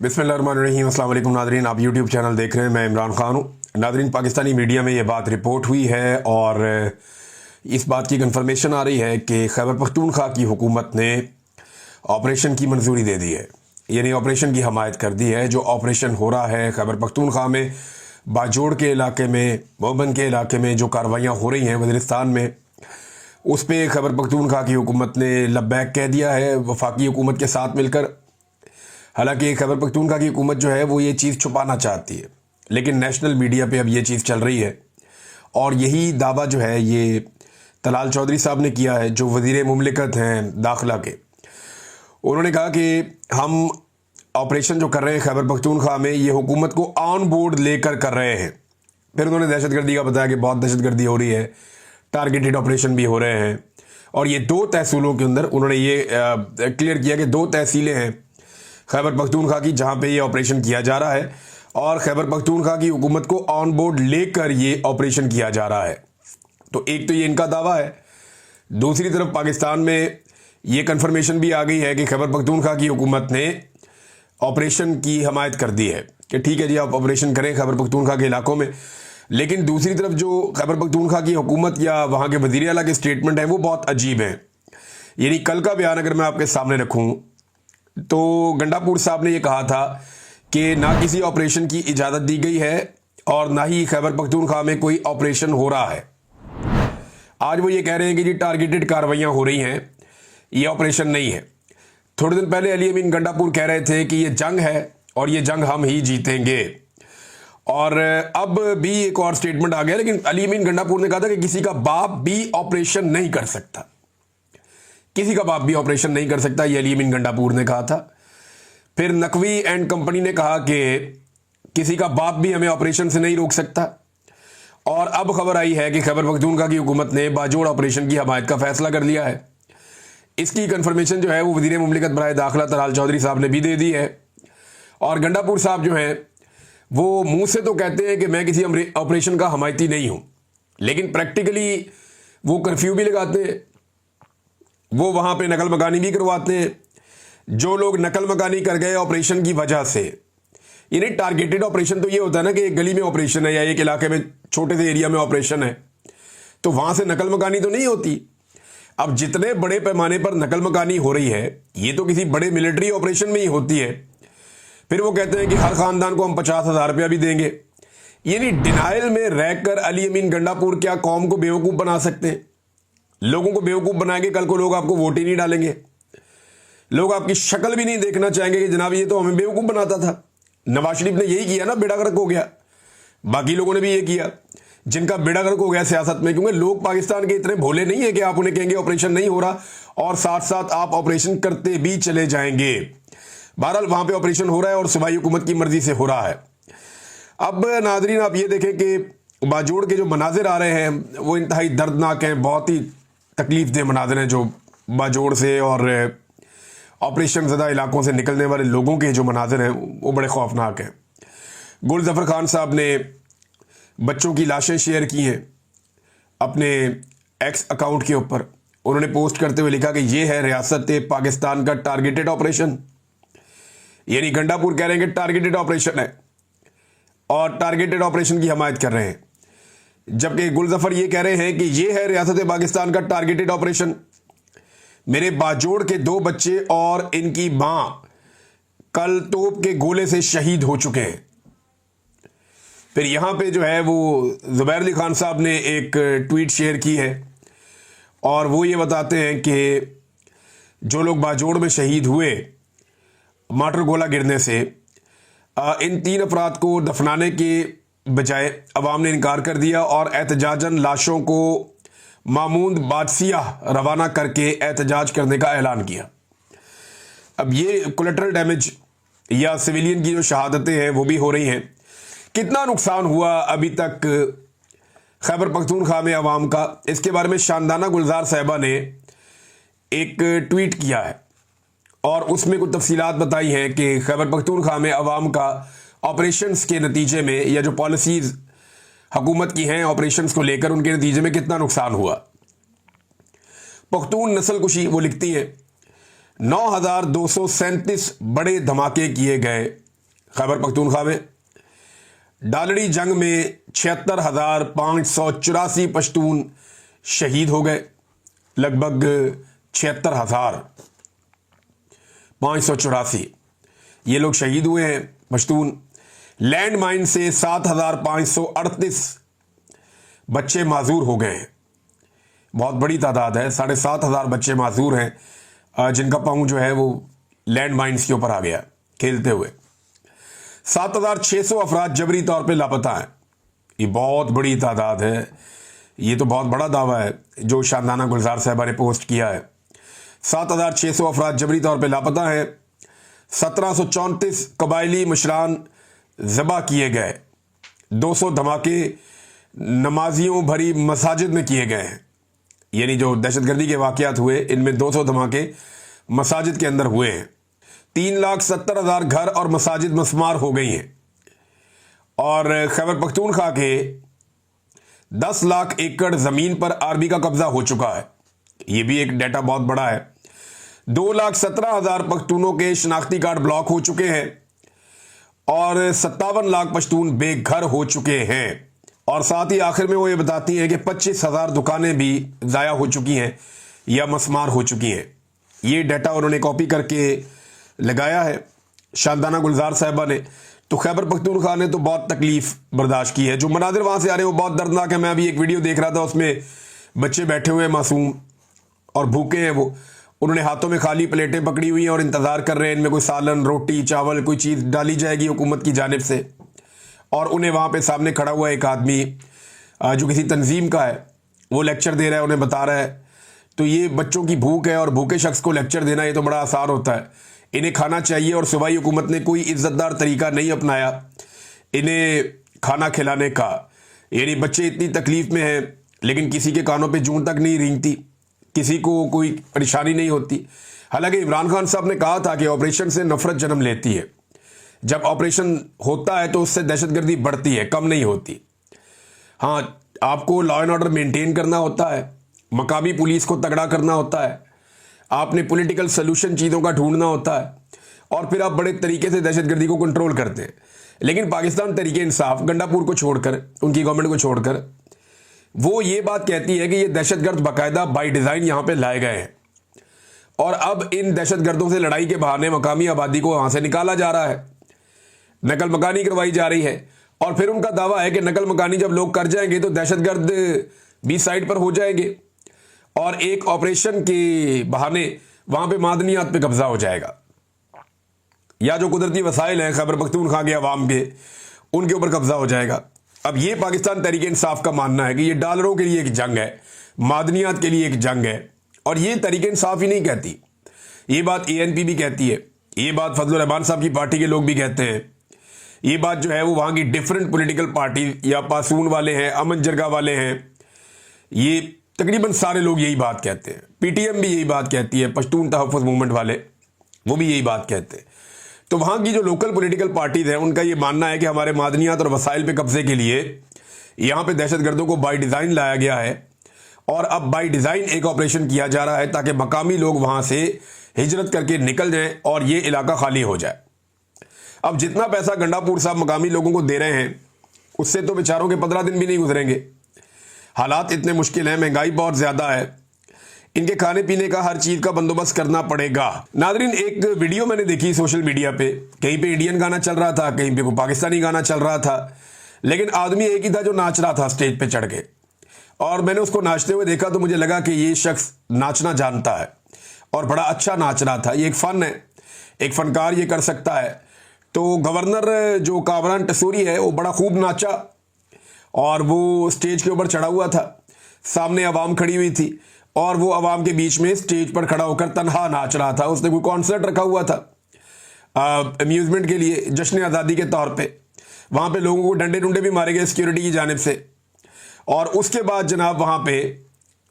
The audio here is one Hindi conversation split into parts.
बिस्मिल्लाहिर्रहमानिर्रहीम। अस्सलाम वालेकुम नादरीन, आप यूट्यूब चैनल देख रहे हैं। मैं इमरान खान हूँ। नादरीन, पाकिस्तानी मीडिया में ये बात रिपोर्ट हुई है और इस बात की कंफर्मेशन आ रही है कि खैबर पख्तूनख्वा की हुकूमत ने ऑपरेशन की मंजूरी दे दी है, यानी ऑपरेशन की हमायत कर दी है। जो ऑपरेशन हो रहा है खैबर पख्तूनख्वा में, बाजोड़ के इलाके में, मोहबन के इलाके में जो कार्रवाइयाँ हो रही हैं वज़ीरिस्तान में, उस पर खैबर पख्तूनख्वा की हुकूमत ने लब्बैक कह दिया है वफाकी हुकूमत के साथ मिलकर। हालांकि खैबर पख्तूनख्वा की हुकूमत जो है वो ये चीज़ छुपाना चाहती है, लेकिन नेशनल मीडिया पे अब ये चीज़ चल रही है। और यही दावा जो है ये तलाल चौधरी साहब ने किया है, जो वज़ीर मुमलिकत हैं दाखिला के। उन्होंने कहा कि हम ऑपरेशन जो कर रहे हैं खैबर पख्तूनख्वा में, ये हुकूमत को ऑन बोर्ड लेकर कर रहे हैं। फिर उन्होंने दहशतगर्दी का बताया कि बहुत दहशतगर्दी हो रही है, टारगेटेड ऑपरेशन भी हो रहे हैं। और ये 2 तहसीलों के अंदर उन्होंने ये क्लियर किया कि 2 तहसीलें हैं खैबर पख्तूनख्वा की जहां पे ये ऑपरेशन किया जा रहा है, और खैबर पख्तूनख्वा की हुकूमत को ऑन बोर्ड लेकर ये ऑपरेशन किया जा रहा है। तो एक तो ये इनका दावा है। दूसरी तरफ पाकिस्तान में ये कंफर्मेशन भी आ गई है कि खैबर पख्तूनख्वा की हुकूमत ने ऑपरेशन की हमायत कर दी है कि ठीक है जी, आप ऑपरेशन करें खैबर पख्तूनख्वा के इलाकों में। लेकिन दूसरी तरफ जो खैबर पख्तूनख्वा की हुकूमत या वहाँ के वज़ीर आला के स्टेटमेंट हैं वो बहुत अजीब हैं। यानी कल का बयान अगर मैं आपके सामने रखूँ तो गंडापुर साहब ने ये कहा था कि ना किसी ऑपरेशन की इजाज़त दी गई है और ना ही खैबर पख्तूनख्वा में कोई ऑपरेशन हो रहा है। आज वो ये कह रहे हैं कि जी टारगेटेड कार्रवाइयाँ हो रही हैं, ये ऑपरेशन नहीं है। थोड़े दिन पहले अली अमीन गंडापुर कह रहे थे कि ये जंग है और ये जंग हम ही जीतेंगे। और अब भी एक और स्टेटमेंट आ गया, लेकिन अली अमीन गंडापुर ने कहा था कि किसी का बाप भी ऑपरेशन नहीं कर सकता, किसी का बाप भी ऑपरेशन नहीं कर सकता, ये अली अमीन गंडापुर ने कहा था। फिर नकवी एंड कंपनी ने कहा कि किसी का बाप भी हमें ऑपरेशन से नहीं रोक सकता। और अब खबर आई है कि खैबर पख्तूनख्वा की हुकूमत ने बाजोड़ ऑपरेशन की हमायत का फैसला कर लिया है। इसकी कंफर्मेशन जो है वो वज़ीर मुमलिकत बराए दाखिला तलाल चौधरी साहब ने भी दे दी है। और गंडापुर साहब जो हैं वो मुंह से तो कहते हैं कि मैं किसी ऑपरेशन का हमायती नहीं हूं, लेकिन प्रैक्टिकली वो कर्फ्यू भी लगाते हैं, वो वहां पे नकल मकानी भी करवाते हैं। जो लोग नकल मकानी कर गए ऑपरेशन की वजह से, यानी टारगेटेड ऑपरेशन तो ये होता है ना कि एक गली में ऑपरेशन है या एक इलाके में छोटे से एरिया में ऑपरेशन है, तो वहां से नकल मकानी तो नहीं होती। अब जितने बड़े पैमाने पर नकल मकानी हो रही है, ये तो किसी बड़े मिलिट्री ऑपरेशन में ही होती है। फिर वो कहते हैं कि हर खानदान को हम 50,000 रुपया भी देंगे। यानी डिनाइल में रहकर अली अमीन गंडापुर क्या कौम को बेवकूफ़ बना सकते हैं? लोगों को बेवकूफ़ बनाएंगे, कल को लोग आपको वोट ही नहीं डालेंगे, लोग आपकी शक्ल भी नहीं देखना चाहेंगे कि जनाब ये तो हमें बेवकूफ़ बनाता था। नवाज शरीफ ने यही किया ना, बेड़ा गर्क हो गया। बाकी लोगों ने भी ये किया जिनका बेड़ा गर्क हो गया सियासत में, क्योंकि लोग पाकिस्तान के इतने भोले नहीं है कि आप उन्हें कहेंगे ऑपरेशन नहीं हो रहा और साथ साथ आप ऑपरेशन करते भी चले जाएंगे। बहरहाल वहां पे ऑपरेशन हो रहा है और सूबाई हुकूमत की मर्जी से हो रहा है। अब नाजरीन आप ये देखें कि बाजोड़ के जो मनाजिर आ रहे हैं वो इंतहाई दर्दनाक हैं, बहुत ही तकलीफ दे मनाजिर हैं जो बाजोड़ से और ऑपरेशन ज़दा इलाकों से निकलने वाले लोगों के जो मनाजिर हैं वो बड़े खौफनाक हैं। गुल ज़फ़र खान साहब ने बच्चों की लाशें शेयर की हैं अपने एक्स अकाउंट के ऊपर। उन्होंने पोस्ट करते हुए लिखा कि ये है रियासत पाकिस्तान का टारगेटेड ऑपरेशन। यानी गंडापुर कह रहे हैं कि टारगेटेड ऑपरेशन है और टारगेटेड ऑपरेशन की हमायत कर रहे हैं, जबकि गुल ज़फ़र ये कह रहे हैं कि ये है रियासत पाकिस्तान का टारगेटेड ऑपरेशन। मेरे बाजोड़ के 2 बच्चे और इनकी मां कल तोप के गोले से शहीद हो चुके हैं। फिर यहां पे जो है वो ज़ुबैर अली खान साहब ने एक ट्वीट शेयर की है और वो ये बताते हैं कि जो लोग बाजोड़ में शहीद हुए माटर गोला गिरने से, इन 3 अफराद को दफनाने के बजाय अवाम ने इनकार कर दिया और एहतजाजन लाशों को मामूद बादशियाह रवाना करके एहतजाज करने का ऐलान किया। अब ये कोलेटरल डैमेज या सिविलियन की जो शहादतें हैं वो भी हो रही हैं। कितना नुकसान हुआ अभी तक खैबर पख्तूनख्वा में अवाम का, इसके बारे में शानदाना गुलजार साहिबा ने एक ट्वीट किया है और उसमें कुछ तफसीलात बताई हैं कि खैबर पख्तूनख्वा में अवाम का ऑपरेशंस के नतीजे में या जो पॉलिसीज़ हुकूमत की हैं ऑपरेशंस को लेकर, उनके नतीजे में कितना नुकसान हुआ। पख्तून नस्ल कुशी वो लिखती हैं 9,237 बड़े धमाके किए गए खैबर पख्तूनख्वा में डालड़ी जंग में 76,584 पश्तून शहीद हो गए। लगभग 76,584 ये लोग शहीद हुए हैं पश्तून। लैंड माइन से 7,538 बच्चे माजूर हो गए हैं। बहुत बड़ी तादाद है, 7,500 बच्चे माजूर हैं जिनका पाँव जो है वो लैंड माइन्स के ऊपर आ गया खेलते हुए। 7,600 अफराद जबरी तौर पे लापता हैं। ये बहुत बड़ी तादाद है। ये तो बहुत बड़ा दावा है जो शानदाना गुलजार साहबा ने पोस्ट किया है। 7,600 अफराद जबरी तौर पे लापता हैं। 1,734 कबायली मुशरान ज़बा किए गए। 200 धमाके नमाजियों भरी मसाजिद में किए गए हैं। यानी जो दहशतगर्दी के वाक़यात हुए इनमें 200 धमाके मसाजिद के अंदर हुए हैं। 3,70,000 घर और मसाजिद मस्मार हो गई हैं। और खैबर पख्तूनख्वा के 10 लाख एकड़ ज़मीन पर आर्मी का कब्जा हो चुका है। ये भी एक डाटा बहुत बड़ा है। 2,17,000 पख्तूनों के शनाख्ती कार्ड ब्लॉक हो चुके हैं और 57 लाख पश्तून बेघर हो चुके हैं। और साथ ही आखिर में वो ये बताती हैं कि 25,000 दुकानें भी ज़ाया हो चुकी हैं या मस्मार हो चुकी हैं। ये डाटा उन्होंने कॉपी करके लगाया है शानदाना गुलजार साहबा ने। तो खैबर पख्तूनख्वा ने तो बहुत तकलीफ बर्दाश्त की है। जो मनाजिर वहाँ से आ रहे हैं वो बहुत दर्दनाक है। मैं अभी एक वीडियो देख रहा था, उसमें बच्चे बैठे हुए मासूम और भूखे हैं। वो उन्होंने हाथों में खाली प्लेटें पकड़ी हुई हैं और इंतज़ार कर रहे हैं इनमें कोई सालन, रोटी, चावल, कोई चीज़ डाली जाएगी हुकूमत की जानिब से। और उन्हें वहाँ पे सामने खड़ा हुआ एक आदमी जो किसी तंजीम का है वो लेक्चर दे रहा है, उन्हें बता रहा है। तो ये बच्चों की भूख है और भूखे शख्स को लेक्चर देना ये तो बड़ा आसान होता है। इन्हें खाना चाहिए और सूबाई हुकूमत ने कोई इज़्ज़तदार तरीका नहीं अपनाया इन्हें खाना खिलाने का। यानी बच्चे इतनी तकलीफ़ में हैं लेकिन किसी के कानों पे जूं तक नहीं रेंगती, किसी को कोई परेशानी नहीं होती। हालांकि इमरान खान साहब ने कहा था कि ऑपरेशन से नफरत जन्म लेती है। जब ऑपरेशन होता है तो उससे दहशतगर्दी बढ़ती है, कम नहीं होती। हाँ, आपको लॉ एंड ऑर्डर मेंटेन करना होता है, मकामी पुलिस को तगड़ा करना होता है, आपने पॉलिटिकल सलूशन चीज़ों का ढूंढना होता है और फिर आप बड़े तरीके से दहशतगर्दी को कंट्रोल करते हैं। लेकिन पाकिस्तान तरीके इंसाफ गंडापुर को छोड़कर, उनकी गवर्नमेंट को छोड़कर, वो ये बात कहती है कि ये दहशतगर्द बाकायदा बाई डिज़ाइन यहाँ पे लाए गए हैं और अब इन दहशतगर्दों से लड़ाई के बहाने मकामी आबादी को वहाँ से निकाला जा रहा है, नकल मकानी करवाई जा रही है। और फिर उनका दावा है कि नकल मकानी जब लोग कर जाएंगे तो दहशतगर्द भी साइड पर हो जाएंगे और एक ऑपरेशन के बहाने वहाँ पे मादनियात पे कब्जा हो जाएगा या जो कुदरती वसाइल हैं खैबर पख्तूनख्वा के अवाम के, उनके ऊपर कब्जा हो जाएगा। अब ये पाकिस्तान तहरीक इंसाफ का मानना है कि ये डॉलरों के लिए एक जंग है, मादनियात के लिए एक जंग है। और ये तहरीक इंसाफ ही नहीं कहती, ये बात ANP भी कहती है, ये बात फजलुर रहमान साहब की पार्टी के लोग भी कहते हैं, ये बात जो है वो वहाँ की डिफरेंट पॉलिटिकल पार्टी या पासून वाले हैं, अमन जरगा वाले हैं, ये तकरीबन सारे लोग यही बात कहते हैं। PTM भी यही बात कहती है, पश्तून तहफ़्फ़ुज़ मूवमेंट वाले वो भी यही बात कहते हैं। तो वहाँ की जो लोकल पॉलिटिकल पार्टीज़ हैं उनका ये मानना है कि हमारे मादनियात और वसाइल पे कब्जे के लिए यहाँ पे दहशतगर्दों को बाई डिज़ाइन लाया गया है और अब बाई डिज़ाइन एक ऑपरेशन किया जा रहा है ताकि मकामी लोग वहाँ से हिजरत करके निकल जाएँ और ये इलाका खाली हो जाए। अब जितना पैसा गंडापुर साहब मकामी लोगों को दे रहे हैं उससे तो बेचारों के 15 दिन भी नहीं गुजरेंगे। हालात इतने मुश्किल हैं, महंगाई बहुत ज़्यादा है, इनके खाने पीने का हर चीज़ का बंदोबस्त करना पड़ेगा। नादरीन, एक वीडियो मैंने देखी सोशल मीडिया पे, कहीं पे इंडियन गाना चल रहा था, कहीं पे कोई पाकिस्तानी गाना चल रहा था, लेकिन आदमी एक ही था जो नाच रहा था स्टेज पे चढ़ के। और मैंने उसको नाचते हुए देखा तो मुझे लगा कि ये शख्स नाचना जानता है और बड़ा अच्छा नाच रहा था। ये एक फ़न है, एक फ़नकार ये कर सकता है। तो गवर्नर जो कामरान टसूरी है वो बड़ा खूब नाचा और वो स्टेज के ऊपर चढ़ा हुआ था, सामने आवाम खड़ी हुई थी और वो आवाम के बीच में स्टेज पर खड़ा होकर तन्हा नाच रहा था। उसने कोई कॉन्सर्ट रखा हुआ था अम्यूज़मेंट के लिए, जश्न आज़ादी के तौर पे। वहाँ पे लोगों को डंडे डुंडे भी मारे गए सिक्योरिटी की जानिब से। और उसके बाद जनाब वहाँ पे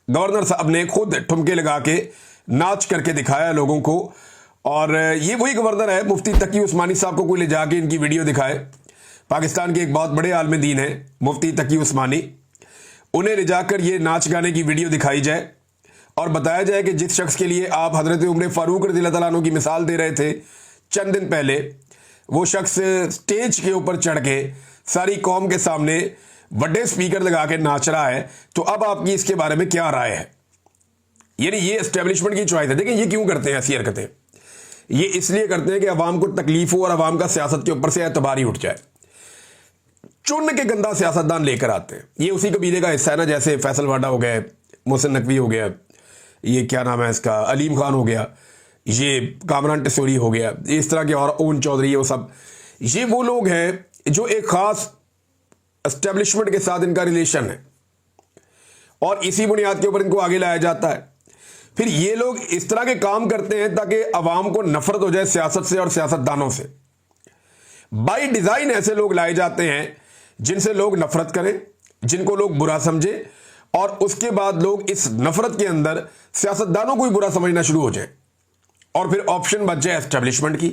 गवर्नर साहब ने खुद ठुमके लगा के नाच करके दिखाया लोगों को। और ये वही गवर्नर है, मुफ्ती तकी उस्मानी साहब को कोई ले जाके इनकी वीडियो दिखाए। पाकिस्तान के एक बहुत बड़े आलिम दीन है मुफ्ती तकी उस्मानी, उन्हें ले जाकर ये नाच गाने की वीडियो दिखाई जाए और बताया जाए कि जिस शख्स के लिए आप हज़रत उमर फ़ारूक रज़ियल्लाहु तआला अन्हु की मिसाल दे रहे थे चंद दिन पहले, वो शख्स स्टेज के ऊपर चढ़ के सारी कौम के सामने बड़े स्पीकर लगा के नाच रहा है, तो अब आपकी इसके बारे में क्या राय है? यानी ये एस्टेब्लिशमेंट की चॉइस है। देखिए ये क्यों करते हैं ऐसी हरकतें? ये इसलिए करते हैं कि अवाम को तकलीफ हो और अवाम का सियासत के ऊपर से एतबार ही उठ जाए। चुन के गंदा सियासतदान लेकर आते हैं। ये उसी कबीले का हिस्सा है ना, जैसे फैसल वाडा हो गया, मोहसिन नकवी हो गया, ये क्या नाम है इसका, अलीम खान हो गया, ये कामरान टिसोरी हो गया, इस तरह के और ओन चौधरी, वो सब ये वो लोग हैं जो एक खास एस्टेब्लिशमेंट के साथ इनका रिलेशन है और इसी बुनियाद के ऊपर इनको आगे लाया जाता है। फिर ये लोग इस तरह के काम करते हैं ताकि अवाम को नफरत हो जाए सियासत से और सियासतदानों से। बाय डिजाइन ऐसे लोग लाए जाते हैं जिनसे लोग नफरत करें, जिनको लोग बुरा समझे, और उसके बाद लोग इस नफरत के अंदर सियासतदानों को ही बुरा समझना शुरू हो जाए और फिर ऑप्शन बच जाए एस्टेब्लिशमेंट की।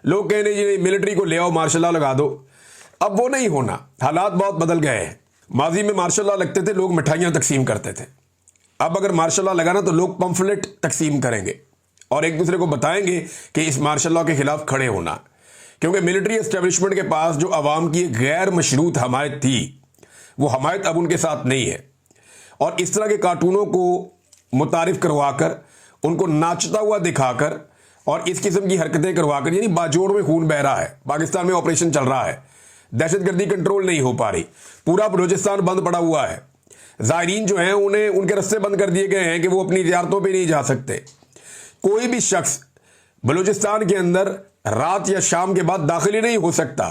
लोग कहने जी मिलिट्री को ले आओ, मार्शल लॉ लगा दो। अब वो नहीं होना, हालात बहुत बदल गए हैं। माजी में मार्शल लॉ लगते थे, लोग मिठाइयां तकसीम करते थे। अब अगर मार्शल लॉ लगाना तो लोग पंफलेट तकसीम करेंगे और एक दूसरे को बताएंगे कि इस मार्शल लॉ के खिलाफ खड़े होना, क्योंकि मिलिट्री एस्टेब्लिशमेंट के पास जो अवाम की गैर मशरूत हमायत थी, वो हमायत अब उनके साथ नहीं है। और इस तरह के कार्टूनों को मुतारिफ करवाकर, उनको नाचता हुआ दिखाकर और इस किस्म की हरकतें करवाकर, यानी बाजोड़ में खून बह रहा है। पाकिस्तान में ऑपरेशन चल रहा है, दहशतगर्दी कंट्रोल नहीं हो पा रही, पूरा बलूचिस्तान बंद पड़ा हुआ है। ज़ायरीन जो हैं उन्हें उनके रास्ते बंद कर दिए गए हैं कि वो अपनी ज़ियारतों पे नहीं जा सकते। कोई भी शख्स बलूचिस्तान के अंदर रात या शाम के बाद दाखिल ही नहीं हो सकता।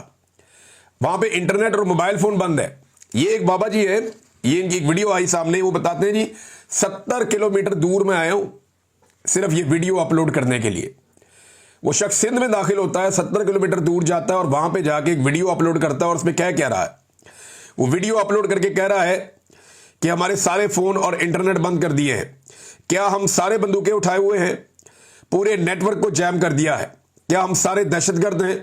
वहां पे इंटरनेट और मोबाइल फोन बंद है। ये एक बाबा जी है, ये इनकी एक वीडियो आई सामने, वो बताते हैं जी 70 किलोमीटर दूर में आया हूं सिर्फ ये वीडियो अपलोड करने के लिए। वो शख्स सिंध में दाखिल होता है, 70 किलोमीटर दूर जाता है और वहां पे जाके एक वीडियो अपलोड करता है और उसमें क्या कह रहा है? वो वीडियो अपलोड करके कह रहा है कि हमारे सारे फोन और इंटरनेट बंद कर दिए हैं। क्या हम सारे बंदूकें उठाए हुए हैं? पूरे नेटवर्क को जैम कर दिया है। क्या हम सारे दहशतगर्द हैं?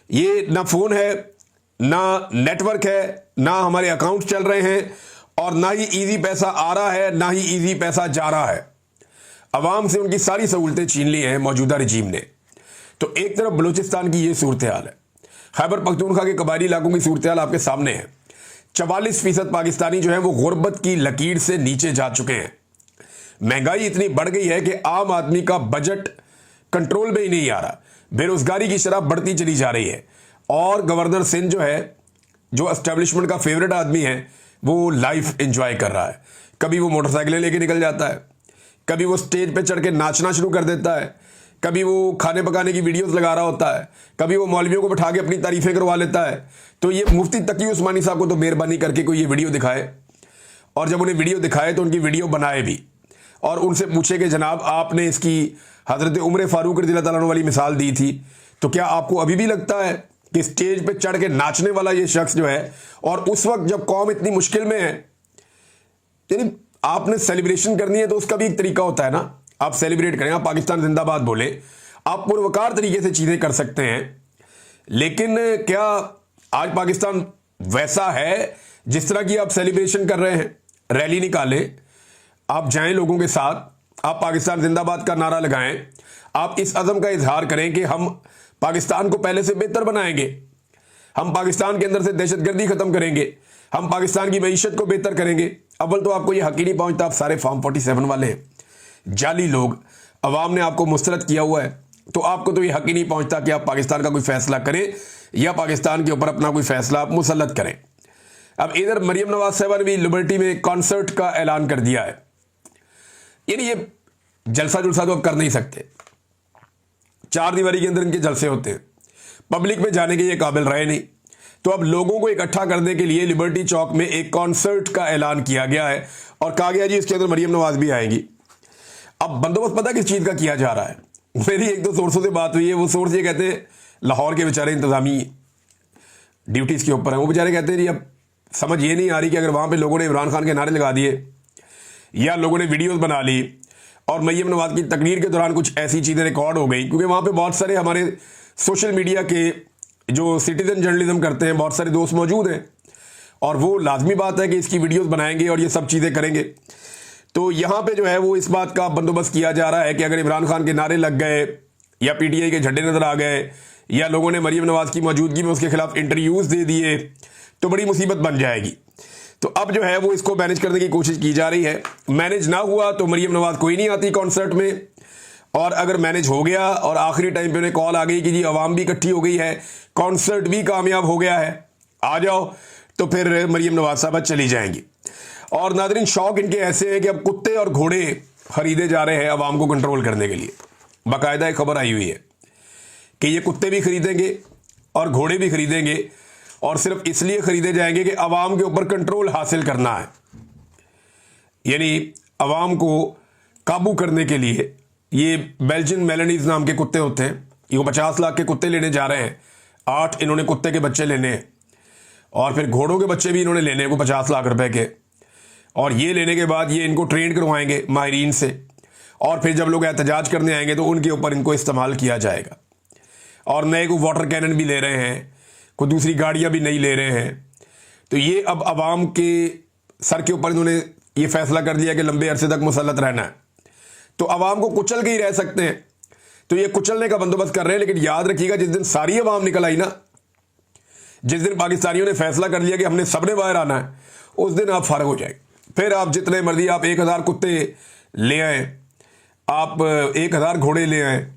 ये ना फोन है, ना नेटवर्क है, ना हमारे अकाउंट चल रहे हैं और ना ही इजी पैसा आ रहा है, ना ही इजी पैसा जा रहा है। अवाम से उनकी सारी सहूलतें छीन ली हैं मौजूदा रजीम ने। तो एक तरफ बलूचिस्तान की ये सूरत हाल है, खैबर पख्तूनख्वा के कबायली इलाकों की सूरत हाल आपके सामने है। 44% पाकिस्तानी जो है वो गुर्बत की लकीर से नीचे जा चुके हैं। महंगाई इतनी बढ़ गई है कि आम आदमी का बजट कंट्रोल में ही नहीं आ रहा। बेरोजगारी की शरह बढ़ती चली जा रही है और गवर्नर सिंध जो है, जो एस्टेब्लिशमेंट का फेवरेट आदमी है, वो लाइफ एंजॉय कर रहा है। कभी वो मोटरसाइकिलें लेके निकल जाता है, कभी वो स्टेज पे चढ़ के नाचना शुरू कर देता है, कभी वो खाने पकाने की वीडियोस लगा रहा होता है, कभी वो मौलवियों को बैठा के अपनी तारीफें करवा लेता है। तो ये मुफ्ती तकी उस्मानी साहब को तो मेहरबानी करके कोई ये वीडियो दिखाए, और जब उन्हें वीडियो दिखाए तो उनकी वीडियो बनाए भी और उनसे पूछे कि जनाब आपने इसकी हजरत उमर फारूक रज़ियल्लाहु ताला अन्हु वाली मिसाल दी थी, तो क्या आपको अभी भी लगता है कि स्टेज पे चढ़ के नाचने वाला ये शख्स जो है, और उस वक्त जब कौम इतनी मुश्किल में है, यानी आपने सेलिब्रेशन करनी है तो उसका भी एक तरीका होता है ना, आप सेलिब्रेट करें, आप पाकिस्तान जिंदाबाद बोले, आप पुरवकार तरीके से चीजें कर सकते हैं। लेकिन क्या आज पाकिस्तान वैसा है जिस तरह की आप सेलिब्रेशन कर रहे हैं? रैली निकालें, आप जाएं लोगों के साथ, आप पाकिस्तान जिंदाबाद का नारा लगाएं, आप इस अज़म का इजहार करें कि हम पाकिस्तान को पहले से बेहतर बनाएंगे, हम पाकिस्तान के अंदर से दहशतगर्दी खत्म करेंगे, हम पाकिस्तान की मईशत को बेहतर करेंगे। अव्वल तो आपको यह हक ही नहीं पहुंचता, आप सारे फॉर्म 47 वाले हैं, जाली लोग, अवाम ने आपको मुस्तरद किया हुआ है, तो आपको तो यह हक ही नहीं पहुंचता कि आप पाकिस्तान का कोई फैसला करें या पाकिस्तान के ऊपर अपना कोई फैसला आप मुसल्लत करें। अब इधर मरियम नवाज साहबा ने भी लिबर्टी में कॉन्सर्ट का ऐलान कर दिया है। यानी ये जलसा जुलसा तो अब कर नहीं सकते, 4 दीवारी के अंदर इनके जलसे होते हैं, पब्लिक में जाने के ये काबिल रहे नहीं। तो अब लोगों को इकट्ठा करने के लिए लिबर्टी चौक में एक कॉन्सर्ट का ऐलान किया गया है और कहा गया जी इसके अंदर मरियम नवाज भी आएंगी। अब बंदोबस्त पता किस चीज का किया जा रहा है? मेरी 1-2 सोर्सों से बात हुई है, वो सोर्स ये कहते हैं लाहौर के बेचारे इंतजामी ड्यूटीज के ऊपर हैं, वो बेचारे कहते हैं जी अब समझ ये नहीं आ रही कि अगर वहां पे लोगों ने इमरान खान के नारे लगा दिए या लोगों ने वीडियोस बना ली और मरियम नवाज की तकरीर के दौरान कुछ ऐसी चीजें रिकॉर्ड हो गई, क्योंकि वहां पे बहुत सारे हमारे सोशल मीडिया के जो सिटीजन जर्नलिज्म करते हैं बहुत सारे दोस्त मौजूद हैं और वो लाजमी बात है कि इसकी वीडियोस बनाएंगे और ये सब चीज़ें करेंगे। तो यहाँ पे जो है वो इस बात का बंदोबस्त किया जा रहा है कि अगर इमरान खान के नारे लग गए या पीटीआई के झंडे नजर आ गए या लोगों ने मरीम नवाज की मौजूदगी में उसके खिलाफ इंटरव्यूज दे दिए तो बड़ी मुसीबत बन जाएगी। तो अब जो है वो इसको मैनेज करने की कोशिश की जा रही है। मैनेज ना हुआ तो मरीम नवाज कोई नहीं आती कॉन्सर्ट में, और अगर मैनेज हो गया और आखिरी टाइम पे उन्हें कॉल आ गई कि जी आवाम भी इकट्ठी हो गई है, कॉन्सर्ट भी कामयाब हो गया है, आ जाओ, तो फिर मरीम नवाज साहब चली जाएंगी। और नादरीन, शौक इनके ऐसे हैं कि अब कुत्ते और घोड़े खरीदे जा रहे हैं आवाम को कंट्रोल करने के लिए। बाकायदा एक खबर आई हुई है कि ये कुत्ते भी खरीदेंगे और घोड़े भी खरीदेंगे, और सिर्फ इसलिए खरीदे जाएंगे कि अवाम के ऊपर कंट्रोल हासिल करना है, यानी अवाम को काबू करने के लिए। ये बेल्जियन मेलनीज नाम के कुत्ते होते हैं, ये 50 लाख के कुत्ते लेने जा रहे हैं। 8 इन्होंने कुत्ते के बच्चे लेने हैं, और फिर घोड़ों के बच्चे भी इन्होंने लेने हैं वो 50 लाख रुपए के। और ये लेने के बाद ये इनको ट्रेन करवाएंगे माहिरीन से, और फिर जब लोग एहतजाज करने आएंगे तो उनके ऊपर इनको इस्तेमाल किया जाएगा। और नए को वाटर कैनन भी ले रहे हैं, कोई दूसरी गाड़ियां भी नहीं ले रहे हैं। तो ये अब अवाम के सर के ऊपर इन्होंने ये फैसला कर लिया कि लंबे अरसे तक मुसल्लत रहना है, तो अवाम को कुचल के ही रह सकते हैं। तो ये कुचलने का बंदोबस्त कर रहे हैं। लेकिन याद रखिएगा, जिस दिन सारी अवाम निकल आई ना, जिस दिन पाकिस्तानियों ने फैसला कर लिया कि हमने सबने बाहर आना है, उस दिन आप फारग हो जाएंगे। फिर आप जितने मर्जी, आप 1000 कुत्ते ले आए, आप 1000 घोड़े ले आए,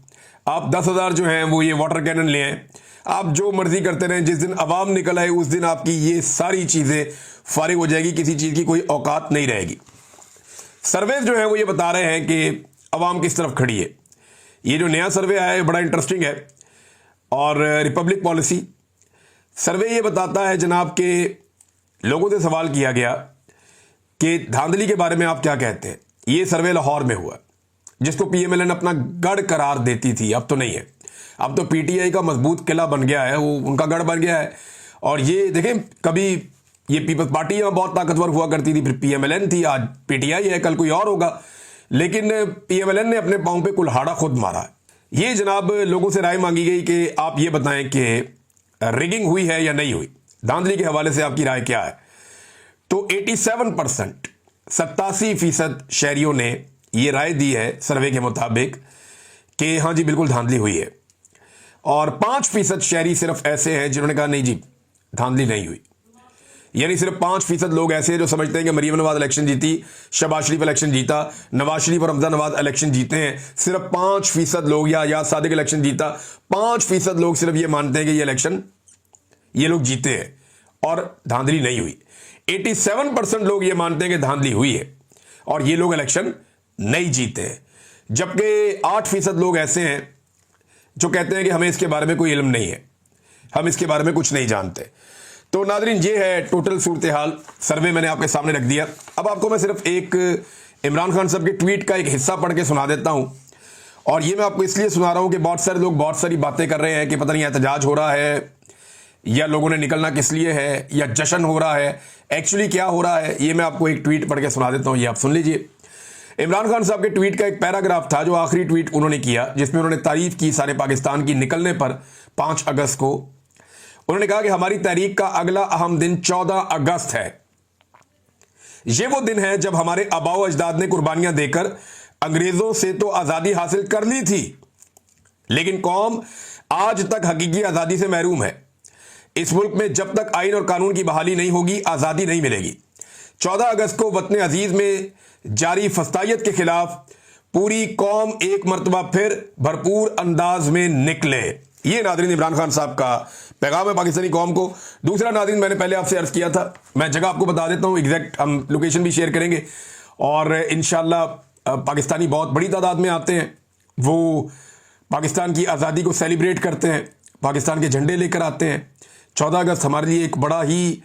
आप 10,000 जो हैं वो ये वाटर कैनन ले आए, आप जो मर्जी करते रहें। जिस दिन अवाम निकल आए उस दिन आपकी ये सारी चीज़ें फारिग हो जाएगी, किसी चीज़ की कोई औकात नहीं रहेगी। सर्वे जो है वो ये बता रहे हैं कि अवाम किस तरफ खड़ी है। ये जो नया सर्वे आया है बड़ा इंटरेस्टिंग है, और रिपब्लिक पॉलिसी सर्वे ये बताता है जनाब के लोगों से सवाल किया गया कि धांधली के बारे में आप क्या कहते हैं। ये सर्वे लाहौर में हुआ, जिसको PMLN अपना गढ़ करार देती थी, अब तो नहीं है। अब तो PTI का मजबूत किला बन गया है, वो उनका गढ़ बन गया है। और ये देखें, कभी ये पीपल्स पार्टी यहाँ बहुत ताकतवर हुआ करती थी, फिर PMLN थी, आज PTI है, कल कोई और होगा। लेकिन PMLN ने अपने पांव पे कुल्हाड़ा खुद मारा। ये जनाब लोगों से राय मांगी गई कि आप ये बताएं कि रिगिंग हुई है या नहीं हुई, धांधली के हवाले से आपकी राय क्या है। तो 87%, 87% शहरियों ने ये राय दी है सर्वे के मुताबिक कि हाँ जी बिल्कुल धांधली हुई है। और 5% शहरी सिर्फ ऐसे हैं जिन्होंने कहा नहीं जी धांधली नहीं हुई। यानी सिर्फ 5% लोग ऐसे हैं जो समझते हैं कि मरीम नवाज इलेक्शन जीती, शहबाज शरीफ इलेक्शन जीता, नवाज शरीफ और हमजा नवाज इलेक्शन जीते हैं। सिर्फ 5% लोग, या याद सादिक इलेक्शन जीता, 5% लोग सिर्फ ये मानते हैं कि ये इलेक्शन ये लोग जीते हैं और धांधली नहीं हुई। 87% लोग ये मानते हैं कि धांधली हुई है और ये लोग इलेक्शन नहीं जीते हैं। जबकि 8% लोग ऐसे हैं जो कहते हैं कि हमें इसके बारे में कोई इल्म नहीं है, हम इसके बारे में कुछ नहीं जानते। तो नादरीन, ये है टोटल सूरत हाल। सर्वे मैंने आपके सामने रख दिया। अब आपको मैं सिर्फ एक इमरान खान साहब के ट्वीट का एक हिस्सा पढ़ के सुना देता हूं, और ये मैं आपको इसलिए सुना रहा हूं कि बहुत सारे लोग बहुत सारी बातें कर रहे हैं कि पता नहीं एहतजाज हो रहा है या लोगों ने निकलना किस लिए है या जश्न हो रहा है। एक्चुअली क्या हो रहा है ये मैं आपको एक ट्वीट पढ़ के सुना देता हूं, ये आप सुन लीजिए। इमरान खान साहब के ट्वीट का एक पैराग्राफ था जो आखिरी ट्वीट उन्होंने किया, जिसमें उन्होंने तारीफ की सारे पाकिस्तान की निकलने पर 5 अगस्त को। उन्होंने कहा कि हमारी तहरीक का अगला अहम दिन 14 अगस्त है। यह वो दिन है जब हमारे आबाओ अजदाद ने कुर्बानियां देकर अंग्रेजों से तो आजादी हासिल कर ली थी, लेकिन कौम आज तक हकीकी आजादी से महरूम है। इस मुल्क में जब तक आइन और कानून की बहाली नहीं होगी आजादी नहीं मिलेगी। 14 अगस्त को वतन अजीज में जारी फस्तायत के खिलाफ पूरी कौम एक मरतबा फिर भरपूर अंदाज में निकले। ये नादरीन इमरान खान साहब का पैगाम है पाकिस्तानी कौम को। दूसरा नादरीन, मैंने पहले आपसे अर्ज किया था, मैं जगह आपको बता देता हूं, एग्जैक्ट हम लोकेशन भी शेयर करेंगे। और इंशाल्लाह पाकिस्तानी बहुत बड़ी तादाद में आते हैं, वो पाकिस्तान की आज़ादी को सेलिब्रेट करते हैं, पाकिस्तान के झंडे लेकर आते हैं। 14 अगस्त हमारे लिए एक बड़ा ही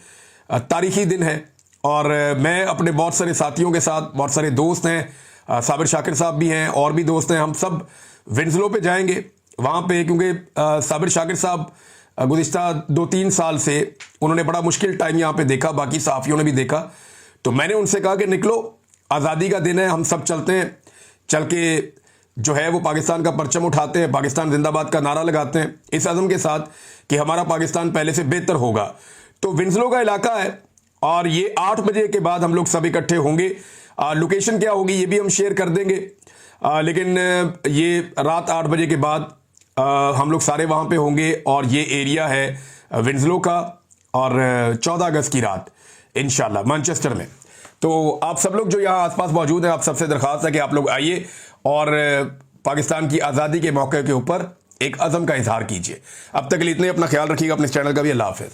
तारीखी दिन है, और मैं अपने बहुत सारे साथियों के साथ, बहुत सारे दोस्त हैं, साबिर शाकिर साहब भी हैं और भी दोस्त हैं, हम सब विंसलो पे जाएंगे वहाँ पे, क्योंकि साबिर शाकिर साहब गुज़िश्ता 2-3 साल से उन्होंने बड़ा मुश्किल टाइम यहाँ पे देखा, बाकी सहाफ़ियों ने भी देखा। तो मैंने उनसे कहा कि निकलो, आज़ादी का दिन है, हम सब चलते हैं, चल के जो है वो पाकिस्तान का परचम उठाते हैं, पाकिस्तान जिंदाबाद का नारा लगाते हैं, इस अज़म के साथ कि हमारा पाकिस्तान पहले से बेहतर होगा। तो विंसलो का इलाका है और ये 8 बजे के बाद हम लोग सब इकट्ठे होंगे। लोकेशन क्या होगी ये भी हम शेयर कर देंगे, लेकिन ये रात 8 बजे के बाद हम लोग सारे वहाँ पे होंगे और ये एरिया है विंसलो का, और 14 अगस्त की रात इंशाल्लाह मैनचेस्टर में। तो आप सब लोग जो यहाँ आसपास मौजूद हैं, आप सबसे दरख्वास्त है कि आप लोग आइए और पाकिस्तान की आज़ादी के मौके के ऊपर एक अज़म का इजहार कीजिए। अब तक के लिए इतने, अपना ख्याल रखिएगा, अपने चैनल का भी। अल्लाह हाफ़िज़।